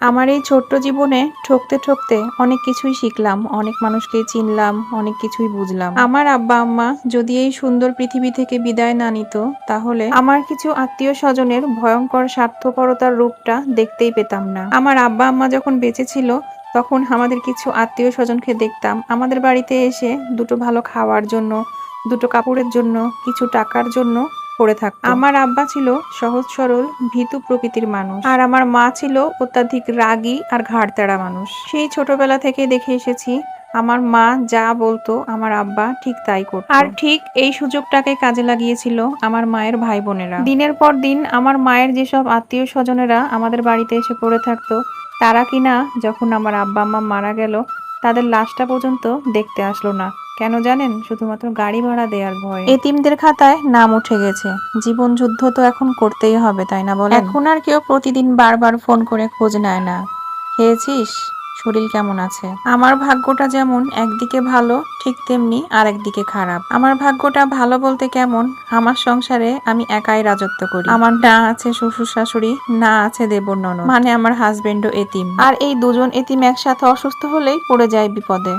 আমার এই ছোট্ট জীবনে ঠকতে ঠকতে অনেক কিছুই শিখলাম, অনেক মানুষকে চিনলাম, অনেক কিছুই বুঝলাম। আমার আব্বা আম্মা যদি এই সুন্দর পৃথিবী থেকে বিদায় না নিত, তাহলে আমার কিছু আত্মীয় স্বজনের ভয়ঙ্কর স্বার্থপরতার রূপটা দেখতেই পেতাম না। আমার আব্বা আম্মা যখন বেঁচে ছিল, তখন আমাদের কিছু আত্মীয় স্বজনকে দেখতাম আমাদের বাড়িতে এসে দুটো ভালো খাওয়ার জন্য, দুটো কাপড়ের জন্য, কিছু টাকার জন্য পড়ে থাকতো। আমার আব্বা ছিল সহজ সরল ভীতু প্রকৃতির মানুষ, আর আমার মা ছিল অত্যাধিক রাগী আর ঘাড় তেড়া মানুষ। সেই ছোটবেলা থেকে দেখে এসেছি আমার মা যা বলতো আমার আব্বা ঠিক তাই করত। আর ঠিক এই সুযোগটাকে কাজে লাগিয়েছিল আমার মায়ের ভাই বোনেরা। দিনের পর দিন আমার মায়ের যেসব আত্মীয় স্বজনেরা আমাদের বাড়িতে এসে পড়ে থাকতো, তারা কিনা যখন আমার আব্বা আম্মা মারা গেল, তাদের লাশটা পর্যন্ত দেখতে আসলো না। কেন জানেন? শুধুমাত্র গাড়ি ভাড়া দেওয়ার ভয়। এতিমদের খাতায় নাম উঠে গেছে। জীবন যুদ্ধ তো এখন করতেই হবে, তাই না বলেন? এখন আর কেউ প্রতিদিন বারবার ফোন করে খোঁজ নেয় না, খেয়েছিস, শরীর কেমন আছে। আমার ভাগ্যটা যেমন একদিকে ভালো, ঠিক তেমনি আর একদিকে খারাপ। আমার ভাগ্যটা ভালো বলতে কেমন, আমার সংসারে আমি একাই রাজত্ব করি। আমার না আছে শ্বশুর শাশুড়ি, না আছে দেবর ননদ, মানে আমার হাজবেন্ডও এতিম। আর এই দুজন এতিম একসাথে অসুস্থ হলেই পড়ে যায় বিপদে।